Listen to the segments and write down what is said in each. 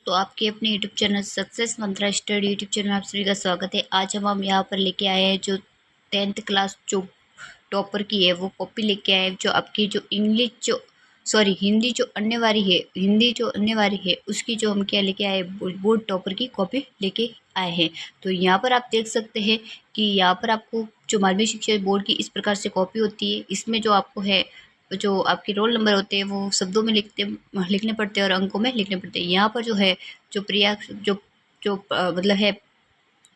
दोस्तों, आपके अपने यूट्यूब चैनल सक्सेस मंत्रा स्टडी यूट्यूब चैनल में आप सभी का स्वागत है। आज हम यहाँ पर लेके आए हैं जो 10th क्लास जो टॉपर की है वो कॉपी लेके आए हैं। जो आपकी जो इंग्लिश जो हिंदी जो अन्य वाली है उसकी जो हम क्या लेके आए बोर्ड टॉपर की कॉपी लेके आए हैं। तो यहाँ पर आप देख सकते हैं कि यहाँ पर आपको जो माध्यमिक शिक्षा बोर्ड की इस प्रकार से कॉपी होती है। इसमें जो आपको है जो आपके रोल नंबर होते हैं वो शब्दों में लिखने पड़ते हैं और अंकों में लिखने पड़ते हैं। यहाँ पर जो है जो मतलब है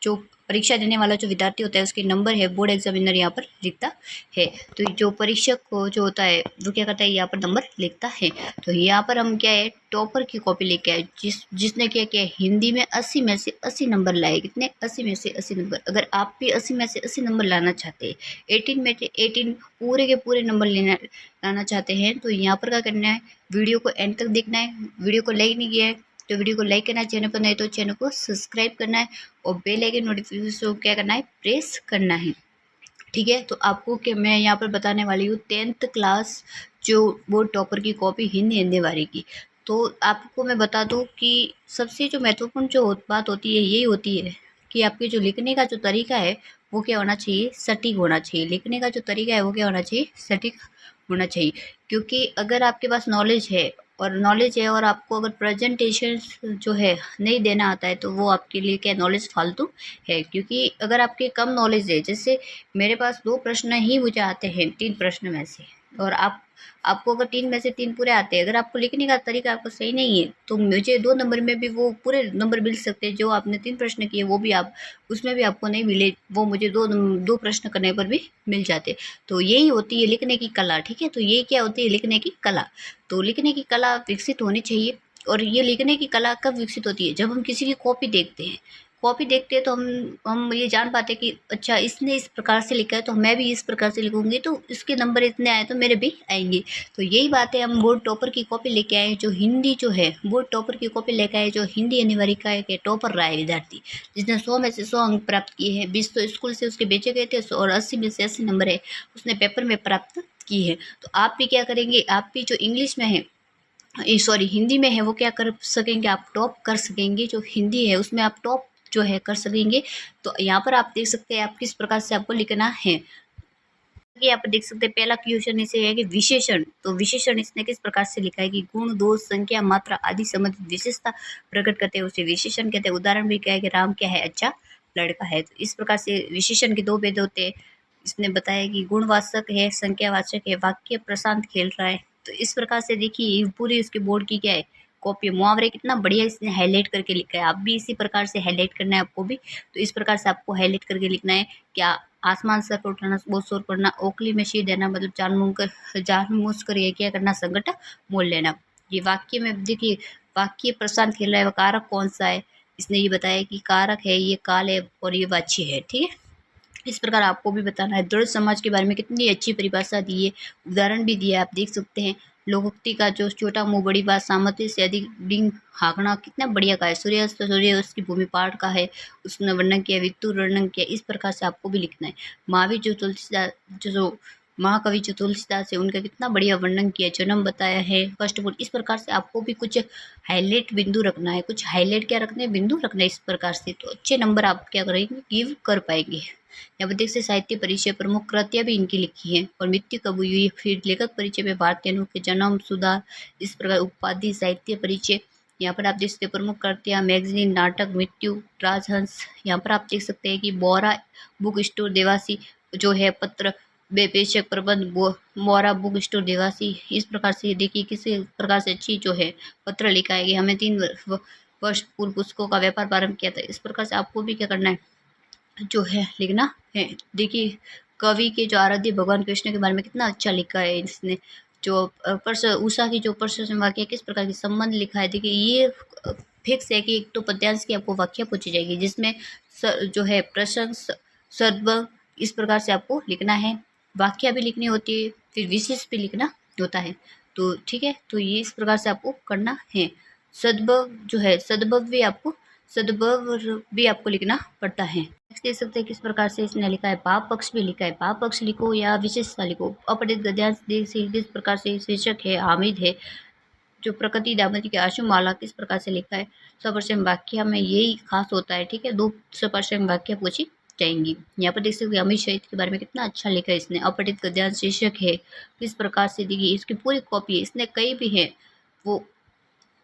जो परीक्षा देने वाला जो विद्यार्थी होता है उसके नंबर है बोर्ड एग्जामिनर यहाँ पर लिखता है। तो जो परीक्षक को जो होता है वो क्या करता है, यहाँ पर नंबर लिखता है। तो यहाँ पर हम क्या है टॉपर की कॉपी लेके आए जिसने क्या किया हिंदी में 80 में से 80 नंबर लाए। कितने? 80 में से 80 नंबर। अगर आप भी 80 में से 80 नंबर लाना चाहते हैं, 18 में से 18 पूरे के पूरे नंबर लाना चाहते हैं, तो यहाँ पर क्या करना है, वीडियो को एंड तक देखना है। वीडियो को लाइक नहीं किया है तो वीडियो को लाइक करना है, चैनल पर नहीं तो चैनल को सब्सक्राइब करना है और बेल आइकन नोटिफिकेशन को क्या करना है, प्रेस करना है। ठीक है, तो आपको क्या मैं यहाँ पर बताने वाली हूँ 10th क्लास जो बोर्ड टॉपर की कॉपी हिंदी वाली की। तो आपको मैं बता दूँ कि सबसे जो महत्वपूर्ण जो बात होती है यही होती है कि आपके जो लिखने का जो तरीका है वो क्या होना चाहिए, सटीक होना चाहिए। लिखने का जो तरीका है वो क्या होना चाहिए, सटीक होना चाहिए। क्योंकि अगर आपके पास नॉलेज है और आपको अगर प्रेजेंटेशन जो है नहीं देना आता है तो वो आपके लिए क्या नॉलेज फालतू है। क्योंकि अगर आपके कम नॉलेज है, जैसे मेरे पास 2 प्रश्न ही मुझे आते हैं 3 प्रश्न में से, और आपको अगर 3 में से 3 पूरे आते हैं, अगर आपको लिखने का तरीका आपको सही नहीं है तो मुझे 2 नंबर में भी वो पूरे नंबर मिल सकते हैं। जो आपने 3 प्रश्न किए वो भी आप उसमें भी आपको नहीं मिले, वो मुझे दो प्रश्न करने पर भी मिल जाते। तो यही होती है लिखने की कला। ठीक है, तो ये क्या होती है, लिखने की कला। तो लिखने की कला विकसित होनी चाहिए। और ये लिखने की कला कब विकसित होती है, जब हम किसी की कॉपी देखते हैं तो हम ये जान पाते हैं कि अच्छा इसने इस प्रकार से लिखा है तो मैं भी इस प्रकार से लिखूंगी तो इसके नंबर इतने आए तो मेरे भी आएंगे। तो यही बात है, हम बोर्ड टॉपर की कॉपी लेके आए जो हिंदी जो है बोर्ड टॉपर की कॉपी लेके आए जो हिंदी अनिवार्य के टॉपर रहा है विद्यार्थी, जिसने 100 में से 100 अंक प्राप्त किए हैं। 20 तो स्कूल से उसके बेचे गए थे और 80 में से 80 नंबर है उसने पेपर में प्राप्त की है। तो आप भी क्या करेंगे, आप भी जो इंग्लिश में है हिंदी में है वो क्या कर सकेंगे, आप टॉप कर सकेंगे। जो हिंदी है उसमें आप टॉप जो है कर सकेंगे। तो यहाँ पर आप देख सकते हैं आप किस प्रकार से आपको लिखना है। ये आप देख सकते हैं पहला क्वेश्चन इसे है कि विशेषण। तो विशेषण इसने किस प्रकार से लिखा है कि गुण, दोष, संख्या, मात्रा आदि संबंधित विशेषता प्रकट करते हैं उसे विशेषण कहते हैं। उदाहरण भी क्या है कि राम क्या है, अच्छा लड़का है। तो इस प्रकार से विशेषण के 2 भेद होते हैं। इसने बताया कि गुणवाचक है, संख्यावाचक है, वाक्य प्रशांत खेल रहा है। तो इस प्रकार से देखिए पूरी उसके बोर्ड की क्या है कॉपी। मुहावरे कितना बढ़िया इसने हाईलाइट करके लिखा है। आप भी इसी प्रकार से हाईलाइट करना है आपको भी। तो इस प्रकार से आपको हाईलाइट करके लिखना है। क्या आसमान सर पर उठाना, बहुत शोर पड़ना, ओखली में शीर देना, मतलब जानबूझ कर ये क्या करना, संकट मोल लेना। ये वाक्य में देखिए वाक्य प्रशांत खेल रहा है, कारक कौन सा है, इसने ये बताया कि कारक है ये काल है और ये वाच्य है। ठीक है, इस प्रकार आपको भी बताना है। दृढ़ समाज के बारे में कितनी अच्छी परिभाषा दी है, उदाहरण भी दिया है, आप देख सकते हैं। लोकोक्ति का जो छोटा मुंह बड़ी बात, सामर्थ्य से अधिक डिंग हाँकना, कितना बढ़िया का है। सूर्यास्त की भूमि पाठ का है, उसने वर्णन किया, वित्तु वर्णन किया। इस प्रकार से आपको भी लिखना है। महावीर जो तुलसीदास जो महाकवि जो तुलसीदास है उनका कितना बढ़िया वर्णन किया, जन्म बताया है, कष्टपूर्ण। इस प्रकार से आपको भी कुछ हाईलाइट बिंदु रखना है, कुछ हाईलाइट क्या रखना है, बिंदु रखना है इस प्रकार से। तो अच्छे नंबर आप क्या करेंगे, गिव कर पाएंगे। यहाँ पर देख से साहित्य परिचय प्रमुख कृतियां भी इनकी लिखी है और मृत्यु कब हुई, फिर लेखक परिचय में भारतीय के जन्म, सुधार, इस प्रकार उपाधि, साहित्य परिचय। यहाँ पर आप देख सकते हैं प्रमुख कृतियां, मैगजीन, नाटक, मृत्यु, राजहंस। यहाँ पर आप देख सकते हैं कि बोरा बुक स्टोर देवासी जो है पत्र बेपेशक प्रबंध मोरा बुक स्टोर देवासी। इस प्रकार से देखिए किस प्रकार से अच्छी जो है पत्र लिखा है कि हमें 3 वर्ष पूर्व पुस्तकों का व्यापार प्रारंभ किया था। इस प्रकार से आपको भी क्या करना है, जो है लिखना है। देखिए कवि के जो आराध्य भगवान कृष्ण के बारे में कितना अच्छा लिखा है इसने। जो उषा की जो प्रश्न वाक्य किस प्रकार की संबंध लिखा है। देखिए ये फिक्स है कि एक तो पद्यांश की आपको वाक्य पूछी जाएगी जिसमें जो है प्रश्न सद्भाव, इस प्रकार से आपको लिखना है। वाक्य भी लिखनी होती है, फिर विशेष भी लिखना होता है। तो ठीक है, तो ये इस प्रकार से आपको करना है। सद्भाव जो है सद्भाव भी आपको लिखना पड़ता है। नेक्स्ट देख सकते हैं किस प्रकार से इसने लिखा है, भाव पक्ष भी लिखा है। भाव पक्ष लिखो या विशेषता लिखो। अपठित गद्यांश किस प्रकार से शीर्षक है हामिद है, जो प्रकृति दामोदर की आशुमाला किस प्रकार से लिखा है। 100% वाक्य में यही खास होता है, ठीक है। 200% वाक्य पूछी जाएंगी। यहाँ पर देख सकते हैं अमित शहीद के बारे में कितना अच्छा लिखा है इसने। अपठित गद्यांश शीर्षक है, किस प्रकार से देखिए इसकी पूरी कॉपी है, इसने कई भी है वो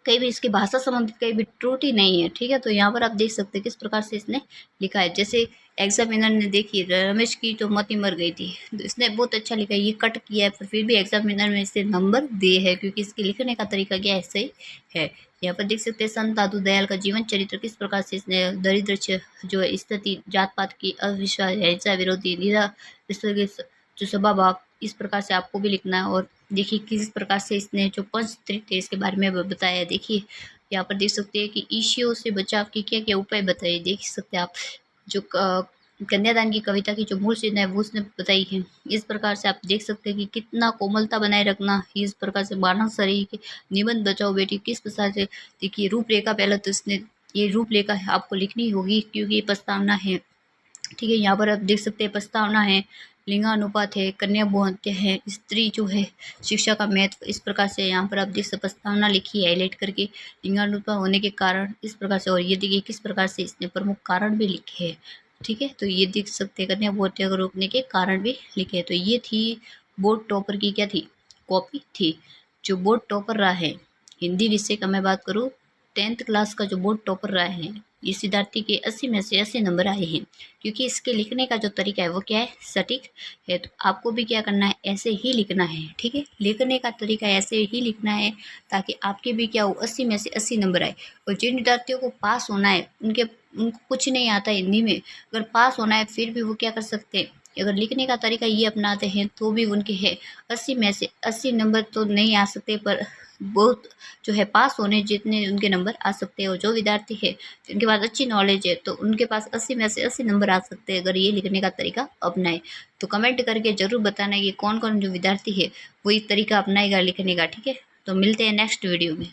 कहीं भी इसकी भाषा संबंधित कहीं भी त्रुटि नहीं है, ठीक है। तो यहाँ पर आप देख सकते हैं किस प्रकार से इसने लिखा है। जैसे एग्जामिनर ने देखी रमेश की तो मती मर गई थी, तो इसने बहुत अच्छा लिखा है, ये कट किया है पर फिर भी एग्जामिनर में इसे नंबर दिए है क्योंकि इसके लिखने का तरीका क्या ऐसे ही है। यहाँ पर देख सकते हैं संत दादू दयाल का जीवन चरित्र किस प्रकार से इसने दरिद्र जो है स्थिति, जात पात की, अविश्वास, हिंसा विरोधी, निरा विश्व के जो सभा भाग, इस प्रकार से आपको भी लिखना है। और देखिए किस प्रकार से इसने जो पंचतत्व इसके बारे में बताया। देखिए यहाँ पर देख सकते हैं कि ईशियों से बचाव की क्या क्या उपाय बताए, देख सकते हैं आप। जो कन्यादान की कविता की जो मूल रचना है वो उसने बताई है। इस प्रकार से आप देख सकते हैं कि कितना कोमलता बनाए रखना, इस प्रकार से मानव शरीर के निबंध बचाओ बेटी किस प्रकार से। देखिए रूपरेखा पहले तो इसने ये रूपरेखा आपको लिखनी होगी क्योंकि ये प्रस्तावना है, ठीक है। यहाँ पर आप देख सकते हैं प्रस्तावना है, लिंगानुपात है, कन्या भ्रूणहत्या है, स्त्री जो है शिक्षा का महत्व, इस प्रकार से यहाँ पर आप देख सकते प्रस्तावना लिखी है हाईलाइट करके, लिंगानुपात होने के कारण इस प्रकार से। और ये देखिए किस प्रकार से इसने प्रमुख कारण भी लिखे हैं, ठीक है। तो ये देख सकते हैं कन्या भ्रूणहत्या को रोकने के कारण भी लिखे हैं। तो ये थी बोर्ड टॉपर की क्या थी, कॉपी थी। जो बोर्ड टॉपर रहा है हिंदी विषय का मैं बात करूँ, 10th क्लास का जो बोर्ड टॉपर रहा है इस विद्यार्थी के 80 में से 80 नंबर आए हैं क्योंकि इसके लिखने का जो तरीका है वो क्या है, सटीक है। तो आपको भी क्या करना है, ऐसे ही लिखना है, ठीक है। लिखने का तरीका ऐसे ही लिखना है ताकि आपके भी क्या हो 80 में से 80 नंबर आए। और जिन विद्यार्थियों को पास होना है उनको कुछ नहीं आता हिंदी में, अगर पास होना है फिर भी वो क्या कर सकते हैं, अगर लिखने का तरीका ये अपनाते हैं तो भी उनके है 80 में से 80 नंबर तो नहीं आ सकते पर बहुत जो है पास होने जितने उनके नंबर आ सकते हैं। और जो विद्यार्थी है जिनके पास अच्छी नॉलेज है तो उनके पास 80 में से 80 नंबर आ सकते हैं अगर ये लिखने का तरीका अपनाए। तो कमेंट करके ज़रूर बताना कि कौन कौन जो विद्यार्थी है वो इस तरीका अपनाएगा लिखने का, ठीक है। तो मिलते हैं नेक्स्ट वीडियो में।